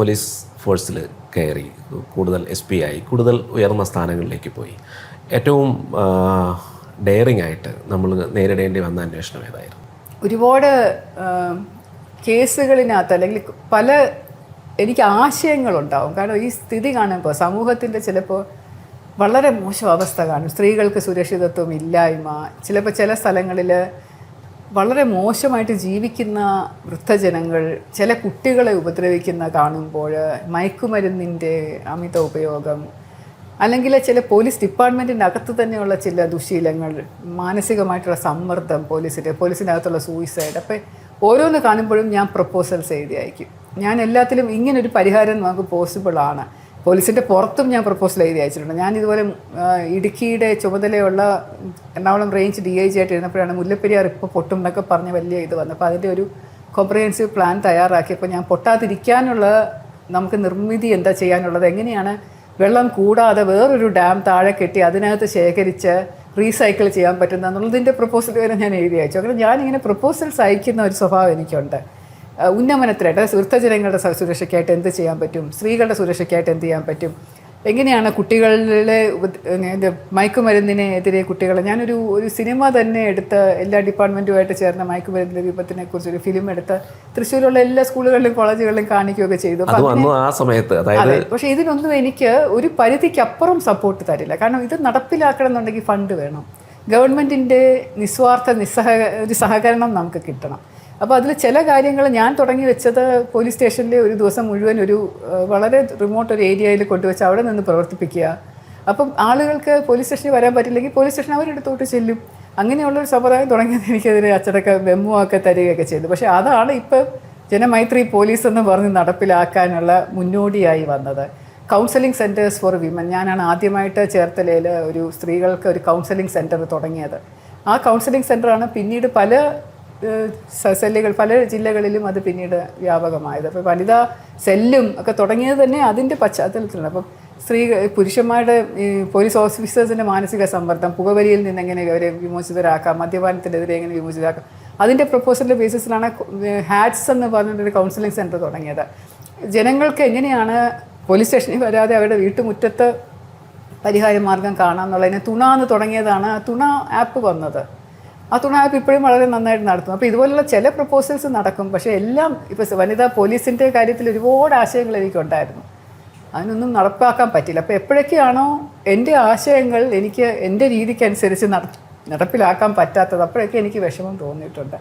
Police ഫോഴ്സിൽ കയറി, കൂടുതൽ SP ആയി, കൂടുതൽ ഉയർന്ന സ്ഥാനങ്ങളിലേക്ക് പോയി. ഏറ്റവും ഡെയറിങ് ആയിട്ട് നമ്മൾ നേരിടേണ്ടി വന്ന അന്വേഷണം ഏതായിരുന്നു? ഒരുപാട് കേസുകളിനകത്ത് അല്ലെങ്കിൽ പല എനിക്ക് ആശയങ്ങളുണ്ടാവും. കാരണം ഈ സ്ഥിതി കാണുമ്പോൾ സമൂഹത്തിൻ്റെ ചിലപ്പോൾ വളരെ മോശം അവസ്ഥ കാണും. സ്ത്രീകൾക്ക് സുരക്ഷിതത്വം ഇല്ലായ്മ, ചിലപ്പോൾ ചില സ്ഥലങ്ങളിൽ വളരെ മോശമായിട്ട് ജീവിക്കുന്ന വൃദ്ധജനങ്ങൾ, ചില കുട്ടികളെ ഉപദ്രവിക്കുന്ന കാണുമ്പോൾ, മയക്കുമരുന്നിൻ്റെ അമിത ഉപയോഗം, അല്ലെങ്കിൽ ചില പോലീസ് ഡിപ്പാർട്ട്മെൻറ്റിൻ്റെ അകത്ത് തന്നെയുള്ള ചില ദുശീലങ്ങൾ, മാനസികമായിട്ടുള്ള സമ്മർദ്ദം, പോലീസിൻ്റെ അകത്തുള്ള സൂയിസൈഡ്. അപ്പോൾ ഓരോന്ന് കാണുമ്പോഴും ഞാൻ പ്രപ്പോസൽസ് എഴുതി അയക്കും. ഞാൻ എല്ലാത്തിലും ഇങ്ങനൊരു പരിഹാരം നമുക്ക് പോസിബിളാണ്. പോലീസിൻ്റെ പുറത്തും ഞാൻ പ്രപ്പോസൽ എഴുതി അയച്ചിട്ടുണ്ട്. ഞാൻ ഇതുപോലെ ഇടുക്കിയുടെ ചുമതലയുള്ള എറണാകുളം റേഞ്ച് DIG ആയിട്ട് ഇരുന്നപ്പോഴാണ് മുല്ലപ്പെരിയാർ ഇപ്പോൾ പൊട്ടും എന്നൊക്കെ പറഞ്ഞ് വലിയ ഇത് വന്നത്. അപ്പോൾ അതിൻ്റെ ഒരു കോംപ്രഹെൻസീവ് പ്ലാൻ തയ്യാറാക്കിയപ്പോൾ ഞാൻ പൊട്ടാതിരിക്കാനുള്ള നമുക്ക് നിർമ്മിതി എന്താ ചെയ്യാനുള്ളത്, എങ്ങനെയാണ് വെള്ളം കൂടാതെ വേറൊരു ഡാം താഴെ കെട്ടി അതിനകത്ത് ശേഖരിച്ച് റീസൈക്കിൾ ചെയ്യാൻ പറ്റുന്ന എന്നുള്ളതിൻ്റെ പ്രപ്പോസൽ വരെ ഞാൻ എഴുതി അയച്ചു. അങ്ങനെ ഞാനിങ്ങനെ പ്രപ്പോസൽസ് അയക്കുന്ന ഒരു സ്വഭാവം എനിക്കുണ്ട്. ഉന്നമനത്തിനായിട്ട് വൃദ്ധജനങ്ങളുടെ സുരക്ഷയ്ക്കായിട്ട് എന്ത് ചെയ്യാൻ പറ്റും, സ്ത്രീകളുടെ സുരക്ഷയ്ക്കായിട്ട് എന്ത് ചെയ്യാൻ പറ്റും, എങ്ങനെയാണ് കുട്ടികളിലെ മയക്കുമരുന്നിനെതിരെ കുട്ടികളെ ഞാനൊരു സിനിമ തന്നെ എടുത്ത് എല്ലാ ഡിപ്പാർട്ട്മെൻറ്റുമായിട്ട് ചേർന്ന മയക്കുമരുന്നിൻ്റെ വിപത്തിനെ കുറിച്ചൊരു ഫിലിം എടുത്ത് തൃശ്ശൂരുള്ള എല്ലാ സ്കൂളുകളിലും കോളേജുകളിലും കാണിക്കുകയൊക്കെ ചെയ്തു. ആ സമയത്ത് അതെ, പക്ഷേ ഇതിനൊന്നും എനിക്ക് ഒരു പരിധിക്കപ്പുറം സപ്പോർട്ട് തരില്ല. കാരണം ഇത് നടപ്പിലാക്കണം എന്നുണ്ടെങ്കിൽ ഫണ്ട് വേണം, ഗവൺമെൻറ്റിൻ്റെ നിസ്വാർത്ഥ ഒരു സഹകരണം നമുക്ക് കിട്ടണം. അപ്പോൾ അതിൽ ചില കാര്യങ്ങൾ ഞാൻ തുടങ്ങി വെച്ചത് പോലീസ് സ്റ്റേഷനിലെ ഒരു ദിവസം മുഴുവൻ ഒരു വളരെ റിമോട്ട് ഒരു ഏരിയയിൽ കൊണ്ടുവച്ച് അവിടെ നിന്ന് പ്രവർത്തിപ്പിക്കുക. അപ്പം ആളുകൾക്ക് പോലീസ് സ്റ്റേഷനിൽ വരാൻ പറ്റില്ലെങ്കിൽ പോലീസ് സ്റ്റേഷൻ അവരെടുത്തോട്ട് ചെല്ലും. അങ്ങനെയുള്ളൊരു സമ്പ്രദായം തുടങ്ങിയത് എനിക്കെതിരെ അച്ചടക്ക മെമ്മൊക്കെ തരികയൊക്കെ ചെയ്തു. പക്ഷേ അതാണ് ഇപ്പം ജനമൈത്രി പോലീസ് എന്ന് പറഞ്ഞ് നടപ്പിലാക്കാനുള്ള മുന്നോടിയായി വന്നത്. കൗൺസിലിംഗ് സെൻറ്റേഴ്സ് ഫോർ വിമൻ, ഞാനാണ് ആദ്യമായിട്ട് ചേർത്തലയിൽ ഒരു സ്ത്രീകൾക്ക് ഒരു കൗൺസിലിംഗ് സെൻറ്റർ തുടങ്ങിയത്. ആ കൗൺസിലിംഗ് സെൻറ്ററാണ് പിന്നീട് പല സെല്ലുകൾ പല ജില്ലകളിലും അത് പിന്നീട് വ്യാപകമായത്. അപ്പോൾ വനിതാ സെല്ലും ഒക്കെ തുടങ്ങിയത് തന്നെ അതിൻ്റെ പശ്ചാത്തലത്തിലാണ്. അപ്പം പുരുഷന്മാരുടെ ഈ പോലീസ് ഓഫീസേഴ്സിൻ്റെ മാനസിക സമ്മർദ്ദം, പുകവലിയിൽ നിന്ന് എങ്ങനെ അവരെ വിമോചിതരാക്കാം, മദ്യപാനത്തിനെതിരെ എങ്ങനെ വിമോചിതരാക്കാം, അതിൻ്റെ പ്രപ്പോസലിൻ്റെ ബേസിസിലാണ് ഹാറ്റ്സ് എന്ന് പറഞ്ഞിട്ടൊരു കൗൺസിലിംഗ് സെൻറ്റർ തുടങ്ങിയത്. ജനങ്ങൾക്ക് എങ്ങനെയാണ് പോലീസ് സ്റ്റേഷനിൽ വരാതെ അവരുടെ വീട്ടുമുറ്റത്ത് പരിഹാര മാർഗം കാണാമെന്നുള്ളതിന് തുണ എന്ന് തുടങ്ങിയതാണ് ആ തുണ ആപ്പ് വന്നത്. ആ തുണ ആപ്പ് ഇപ്പോഴും വളരെ നന്നായിട്ട് നടത്തും. അപ്പോൾ ഇതുപോലുള്ള ചില പ്രപ്പോസൽസ് നടക്കും. പക്ഷേ എല്ലാം ഇപ്പോൾ വനിതാ പോലീസിൻ്റെ കാര്യത്തിൽ ഒരുപാട് ആശയങ്ങൾ എനിക്കുണ്ടായിരുന്നു, അതിനൊന്നും നടപ്പാക്കാൻ പറ്റില്ല. അപ്പോൾ എപ്പോഴൊക്കെയാണോ എൻ്റെ ആശയങ്ങൾ എനിക്ക് എൻ്റെ രീതിക്കനുസരിച്ച് നടപ്പിലാക്കാൻ പറ്റാത്തത് അപ്പോഴൊക്കെ എനിക്ക് വിഷമം തോന്നിയിട്ടുണ്ട്.